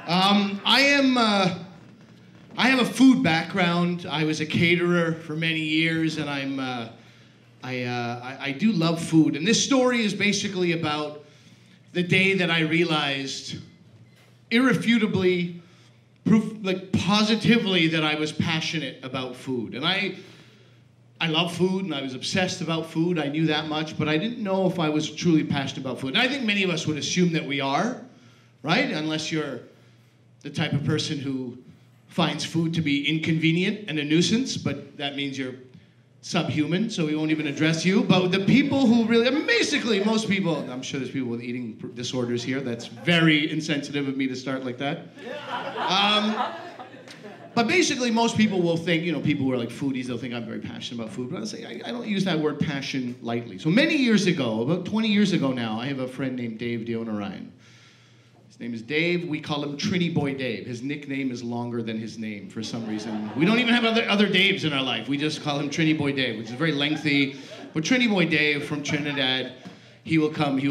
I have a food background. I was a caterer for many years, and I do love food. And this story is basically about the day that I realized, irrefutably, positively, that I was passionate about food. And I love food, and I was obsessed about food. I knew that much, but I didn't know if I was truly passionate about food. And I think many of us would assume that we are, right? Unless you're the type of person who finds food to be inconvenient and a nuisance, but that means you're subhuman, so we won't even address you. But the people who really, I mean, basically most people, I'm sure there's people with eating disorders here. That's very insensitive of me to start like that. But basically most people will think, people who are like foodies, they'll think I'm very passionate about food. But I'll say, I don't use that word passion lightly. So many years ago, about 20 years ago now, I have a friend named Dave Dionarayan. His name is Dave. We call him Trinity Boy Dave. His nickname is longer than his name for some reason. We don't even have other Daves in our life. We just call him Trinity Boy Dave, which is very lengthy. But Trinity Boy Dave from Trinidad, he will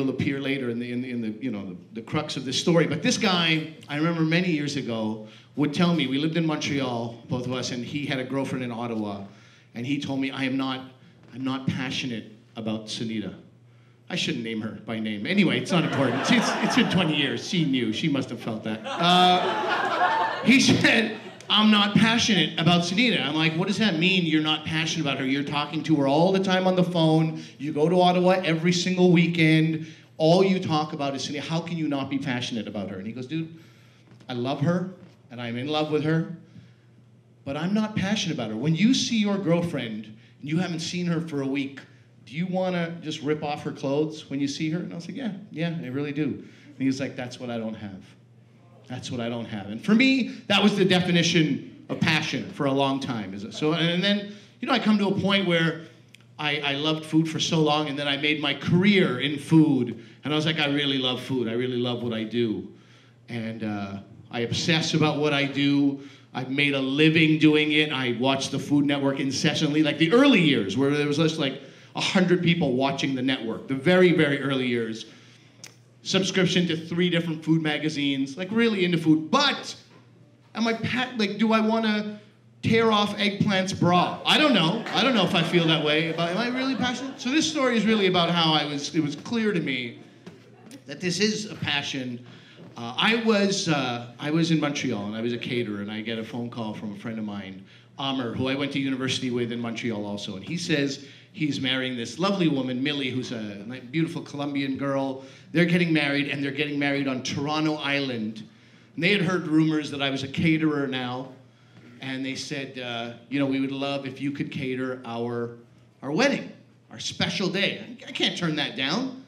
appear later in the crux of this story. But this guy, I remember many years ago, would tell me, we lived in Montreal, both of us, and he had a girlfriend in Ottawa, and he told me, I'm not passionate about Sunita. I shouldn't name her by name. Anyway, it's not important. It's been 20 years. She knew. She must have felt that. He said, I'm not passionate about Sunita. I'm like, what does that mean, you're not passionate about her? You're talking to her all the time on the phone. You go to Ottawa every single weekend. All you talk about is Sunita. How can you not be passionate about her? And he goes, dude, I love her, and I'm in love with her, but I'm not passionate about her. When you see your girlfriend, and you haven't seen her for a week, do you want to just rip off her clothes when you see her? And I was like, yeah, I really do. And he was like, that's what I don't have. That's what I don't have. And for me, that was the definition of passion for a long time. So, and then, I come to a point where I loved food for so long, and then I made my career in food. And I was like, I really love food. I really love what I do. And I obsess about what I do. I've made a living doing it. I watched the Food Network incessantly, like the early years where there was just like 100 people watching the network, the very, very early years. Subscription to 3 different food magazines, like really into food. But do I want to tear off Eggplant's bra? I don't know. I don't know if I feel that way. Am I really passionate? So this story is really about how it was clear to me that this is a passion. I was in Montreal, and I was a caterer, and I get a phone call from a friend of mine, Amr, who I went to university with in Montreal also, and he says he's marrying this lovely woman, Millie, who's a beautiful Colombian girl. They're getting married, and they're getting married on Toronto Island. And they had heard rumors that I was a caterer now, and they said, we would love if you could cater our wedding, our special day. I can't turn that down.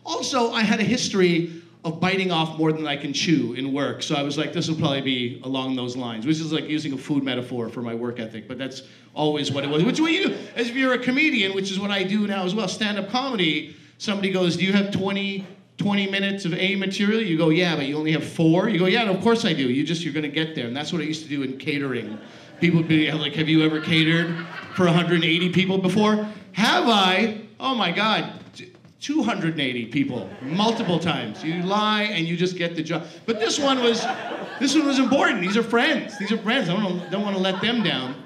Also, I had a history of biting off more than I can chew in work. So I was like, this will probably be along those lines, which is like using a food metaphor for my work ethic, but that's always what it was. Which is what you do, as if you're a comedian, which is what I do now as well. Stand-up comedy, somebody goes, do you have 20 minutes of A material? You go, yeah, but you only have 4? You go, yeah, no, of course I do. You're gonna get there. And that's what I used to do in catering. People would be like, have you ever catered for 180 people before? Have I? Oh my God. 280 people, multiple times. You lie and you just get the job. But this one was important. These are friends. I don't want to let them down.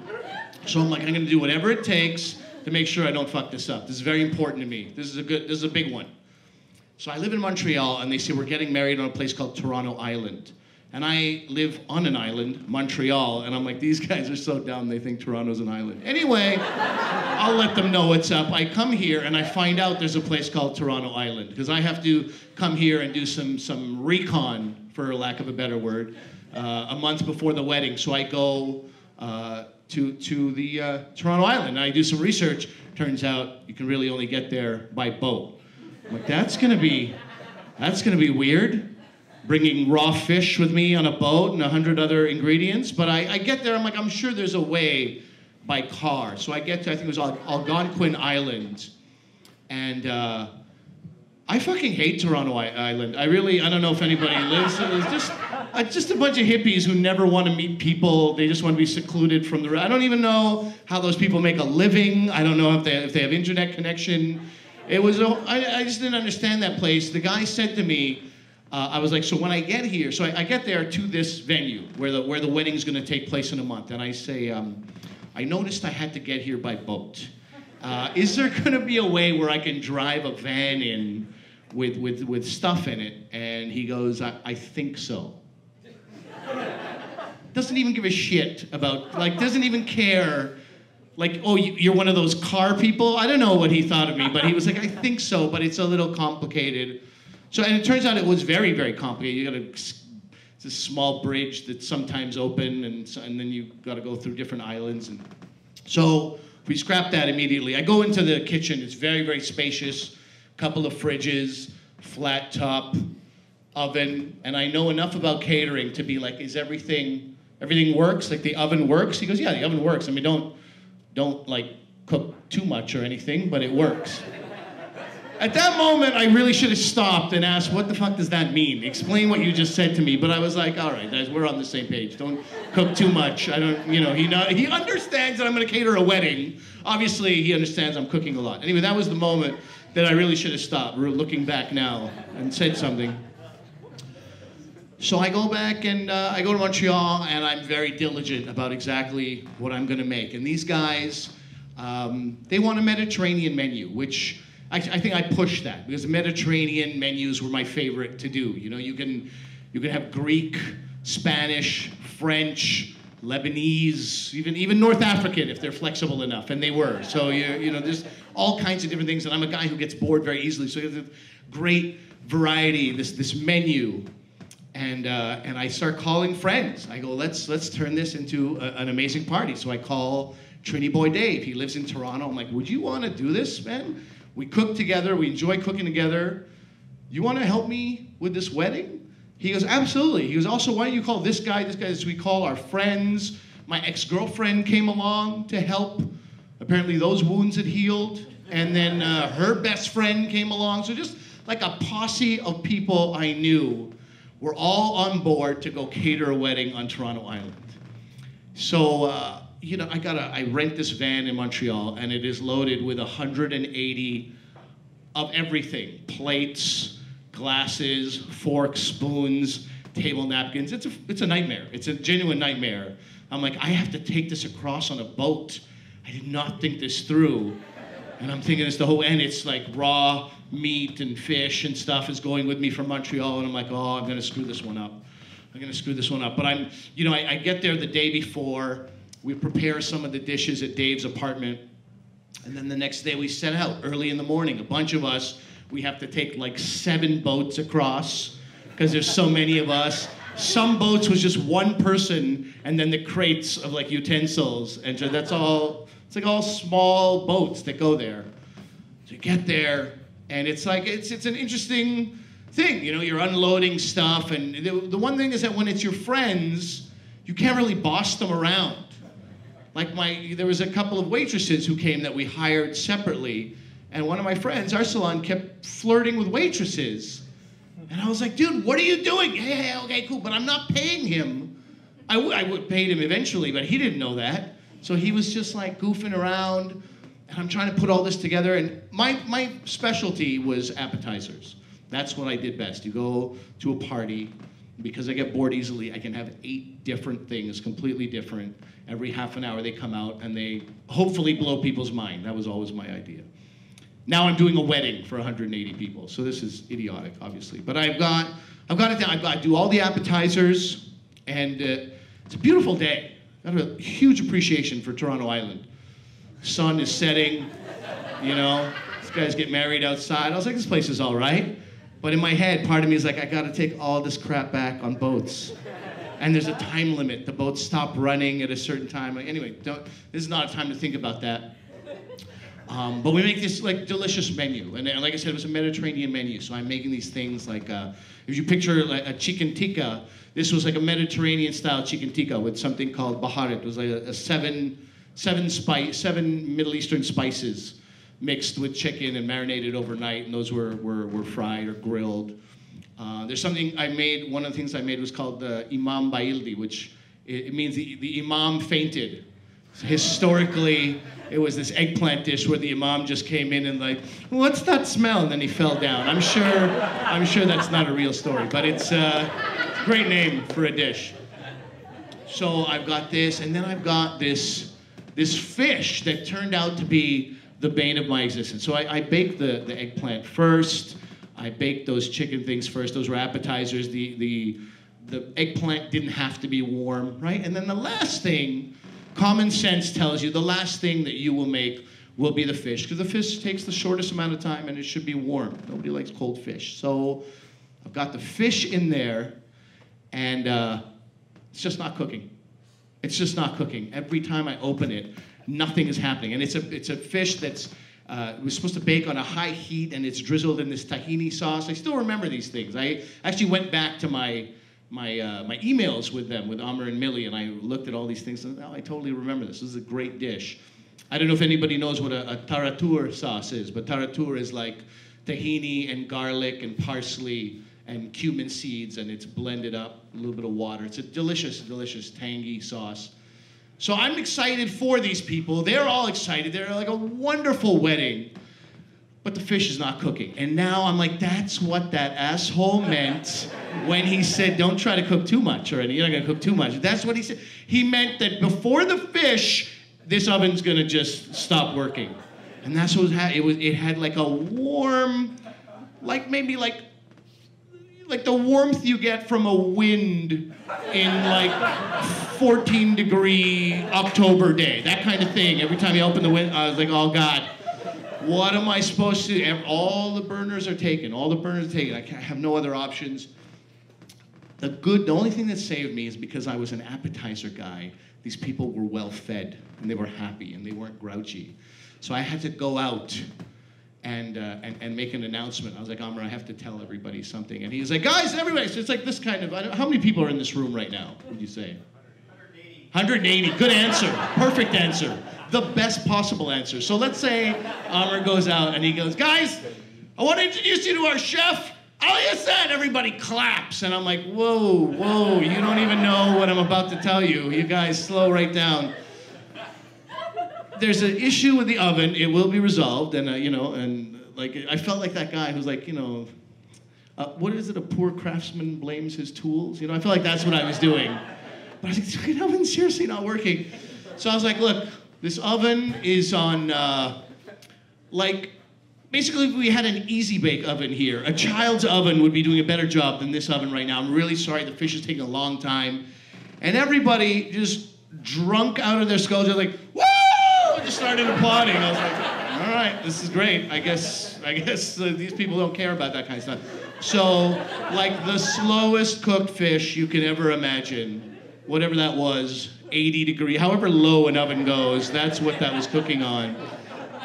So I'm like, I'm going to do whatever it takes to make sure I don't fuck this up. This is very important to me. This is a big one. So I live in Montreal, and they say we're getting married on a place called Toronto Island. And I live on an island, Montreal, and I'm like, these guys are so dumb, they think Toronto's an island. Anyway, I'll let them know what's up. I come here, and I find out there's a place called Toronto Island, because I have to come here and do some recon, for lack of a better word, a month before the wedding. So I go to the Toronto Island, and I do some research. Turns out you can really only get there by boat. I'm like, that's gonna be weird. Bringing raw fish with me on a boat and 100 other ingredients. But I get there, I'm like, I'm sure there's a way by car. So I get to, I think it was Algonquin Island. And I fucking hate Toronto Island. I don't know if anybody lives there. It's just a bunch of hippies who never want to meet people. They just want to be secluded from the, I don't even know how those people make a living. I don't know if they have internet connection. I just didn't understand that place. The guy said to me, I was like, so when I get here, so I get there to this venue where the wedding's going to take place in a month, and I say, I noticed I had to get here by boat. Is there going to be a way where I can drive a van in with stuff in it? And he goes, I think so. Doesn't even give a shit about, like, doesn't even care. Like, oh, you're one of those car people? I don't know what he thought of me, but he was like, I think so, but it's a little complicated. So, and it turns out it was very, very complicated. It's a small bridge that's sometimes open, and then you got to go through different islands. And so we scrapped that immediately. I go into the kitchen. It's very, very spacious. Couple of fridges, flat top, oven, and I know enough about catering to be like, is everything works? Like the oven works? He goes, yeah, the oven works. I mean, don't like cook too much or anything, but it works. At that moment, I really should have stopped and asked, what the fuck does that mean? Explain what you just said to me. But I was like, all right, guys, we're on the same page. Don't cook too much. I don't, he understands that I'm gonna cater a wedding. Obviously, he understands I'm cooking a lot. Anyway, that was the moment that I really should have stopped, looking back now, and said something. So I go back and I go to Montreal, and I'm very diligent about exactly what I'm gonna make. And these guys, they want a Mediterranean menu, which I think I pushed that, because the Mediterranean menus were my favorite to do. You know, you can have Greek, Spanish, French, Lebanese, even North African if they're flexible enough, and they were. So there's all kinds of different things, and I'm a guy who gets bored very easily. So there's a great variety, this menu. And I start calling friends. I go, let's turn this into an amazing party. So I call Trini Boy Dave. He lives in Toronto. I'm like, would you want to do this, man? We cook together. We enjoy cooking together. You want to help me with this wedding? He goes, absolutely. He goes, also, why don't you call this guy? So we call our friends. My ex-girlfriend came along to help. Apparently those wounds had healed. And then her best friend came along. So just like a posse of people I knew were all on board to go cater a wedding on Toronto Island. So, I rent this van in Montreal, and it is loaded with 180 of everything. Plates, glasses, forks, spoons, table napkins. It's a nightmare. It's a genuine nightmare. I'm like, I have to take this across on a boat. I did not think this through. And I'm thinking and it's like raw meat and fish and stuff is going with me from Montreal, and I'm like, oh, I'm gonna screw this one up. But I get there the day before, we prepare some of the dishes at Dave's apartment, and then the next day we set out early in the morning. A bunch of us, we have to take like 7 boats across, because there's so many of us. Some boats was just one person, and then the crates of like utensils, and so that's all. It's like all small boats that go there. So you get there, and it's like, it's an interesting thing. You're unloading stuff, and the one thing is that when it's your friends, you can't really boss them around. Like there was a couple of waitresses who came that we hired separately, and one of my friends, Arsalan, kept flirting with waitresses. And I was like, dude, what are you doing? Hey, okay, cool, but I'm not paying him. I would pay him eventually, but he didn't know that. So he was just like goofing around, and I'm trying to put all this together, and my specialty was appetizers. That's what I did best. You go to a party, because I get bored easily, I can have 8 different things, completely different. Every half an hour they come out, and they hopefully blow people's mind. That was always my idea. Now I'm doing a wedding for 180 people, so this is idiotic, obviously. But I've got it down. I do all the appetizers, and it's a beautiful day. I have a huge appreciation for Toronto Island. Sun is setting, these guys get married outside. I was like, this place is all right. But in my head, part of me is like, I gotta take all this crap back on boats. And there's a time limit. The boats stop running at a certain time. Anyway, this is not a time to think about that. But we make this like delicious menu. And like I said, it was a Mediterranean menu. So I'm making these things like, if you picture like a chicken tikka, this was like a Mediterranean style chicken tikka with something called baharat. It was like a seven Middle Eastern spices mixed with chicken and marinated overnight, and those were fried or grilled. There's something I made, one of the things I made was called the Imam Baildi, which it means the Imam fainted. Historically, it was this eggplant dish where the imam just came in and like, what's that smell? And then he fell down. I'm sure that's not a real story, but it's a great name for a dish. So I've got this, and then I've got this fish that turned out to be the bane of my existence. So I baked the eggplant first. I baked those chicken things first. Those were appetizers. The eggplant didn't have to be warm, right? And then the last thing, common sense tells you the last thing that you will make will be the fish, because the fish takes the shortest amount of time and it should be warm. Nobody likes cold fish. So I've got the fish in there, and it's just not cooking. It's just not cooking. Every time I open it, nothing is happening. And it's a fish that's was supposed to bake on a high heat, and it's drizzled in this tahini sauce. I still remember these things. I actually went back to my emails with them, with Amr and Millie, and I looked at all these things, and I totally remember this. This is a great dish. I don't know if anybody knows what a taratur sauce is, but taratur is like tahini and garlic and parsley and cumin seeds, and it's blended up, a little bit of water. It's a delicious, delicious, tangy sauce. So I'm excited for these people. They're all excited. They're like a wonderful wedding. But the fish is not cooking. And now I'm like, that's what that asshole meant when he said, don't try to cook too much, or you're not gonna cook too much. That's what he said. He meant that before the fish, this oven's gonna just stop working. And that's what it had like a warm, like maybe like the warmth you get from a wind in like 14-degree October day. That kind of thing. Every time you open the window, I was like, oh God. What am I supposed to do? All the burners are taken. All the burners are taken. I have no other options. The only thing that saved me is because I was an appetizer guy. These people were well fed, and they were happy, and they weren't grouchy. So I had to go out and make an announcement. I was like, Amr, I have to tell everybody something. And he was like, guys, everybody. So it's like this kind of, how many people are in this room right now, would you say? 180. Good answer. Perfect answer. The best possible answer. So let's say Amr goes out and he goes, guys, I want to introduce you to our chef, Ali Hassan. Everybody claps. And I'm like, whoa, you don't even know what I'm about to tell you. You guys slow right down. There's an issue with the oven. It will be resolved. And, like, I felt like that guy who's like, what is it? A poor craftsman blames his tools. I felt like that's what I was doing. But I was like, this fucking oven's seriously not working. So I was like, look, this oven is on, basically if we had an easy bake oven here, a child's oven would be doing a better job than this oven right now. I'm really sorry, the fish is taking a long time. And everybody just drunk out of their skulls, they're like, woo! Just started applauding. I was like, all right, this is great. I guess these people don't care about that kind of stuff. So, like the slowest cooked fish you can ever imagine, whatever that was, 80 degree, however low an oven goes, that's what that was cooking on.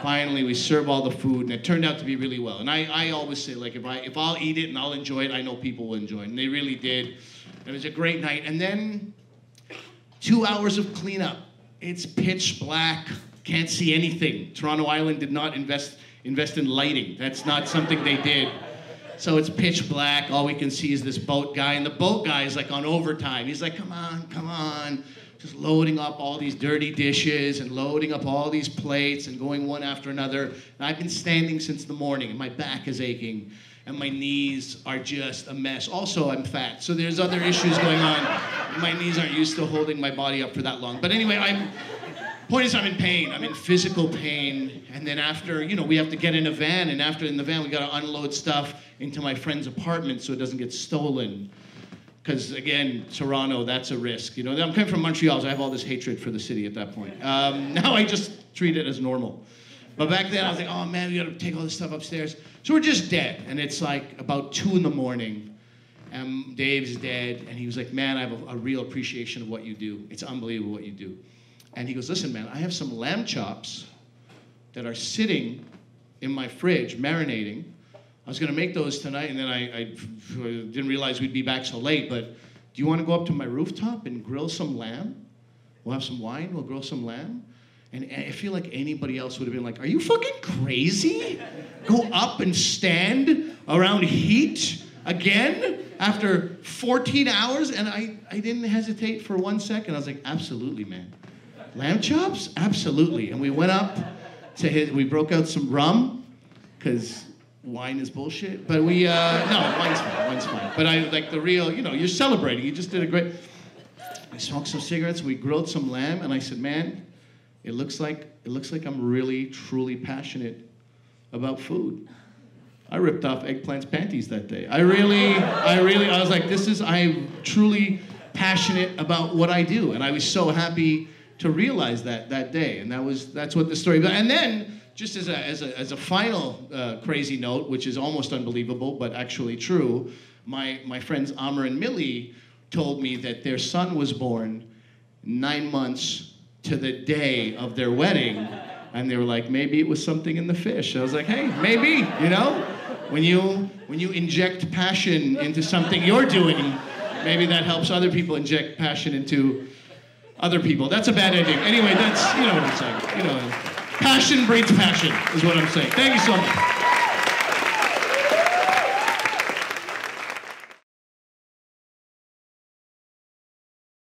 Finally, we serve all the food, and it turned out to be really well. And I always say, like, if I'll eat it and I'll enjoy it, I know people will enjoy it. And they really did. It was a great night. And then 2 hours of cleanup. It's pitch black, can't see anything. Toronto Island did not invest in lighting. That's not something they did. So it's pitch black. All we can see is this boat guy, and the boat guy is like on overtime. He's like, come on. Just loading up all these dirty dishes and loading up all these plates and going one after another. And I've been standing since the morning, and my back is aching, and my knees are just a mess. Also, I'm fat, so there's other issues going on. My knees aren't used to holding my body up for that long. But anyway, point is, I'm in pain. I'm in physical pain. And then after, we have to get in a van, and after in the van, we got to unload stuff into my friend's apartment so it doesn't get stolen. Because again, Toronto, that's a risk. I'm coming from Montreal, so I have all this hatred for the city at that point. Now I just treat it as normal. But back then I was like, oh man, we gotta take all this stuff upstairs. So we're just dead. And it's like about 2 a.m, and Dave's dead. And he was like, man, I have a real appreciation of what you do. It's unbelievable what you do. And he goes, listen, man, I have some lamb chops that are sitting in my fridge, marinating. I was going to make those tonight, and then I didn't realize we'd be back so late, but do you want to go up to my rooftop and grill some lamb? We'll have some wine, we'll grill some lamb. And I feel like anybody else would have been like, are you fucking crazy? Go up and stand around heat again after 14 hours? And I didn't hesitate for 1 second. I was like, absolutely, man. Lamb chops? Absolutely. And we went up to we broke out some rum, because wine is bullshit. But we, no, wine's fine. But I, like the real, you're celebrating. You just did a great, I smoked some cigarettes, we grilled some lamb, and I said, man, it looks like I'm really, truly passionate about food. I ripped off Eggplant's panties that day. I was like, I'm truly passionate about what I do. And I was so happy to realize that day. And that's what the story about. And then, just as a final crazy note, which is almost unbelievable, but actually true, my friends Amr and Millie told me that their son was born 9 months to the day of their wedding. And they were like, maybe it was something in the fish. I was like, hey, maybe, When you inject passion into something you're doing, maybe that helps other people inject passion into other people. That's a bad ending. Anyway, that's, what I'm saying. Passion breeds passion is what I'm saying. Thank you so much.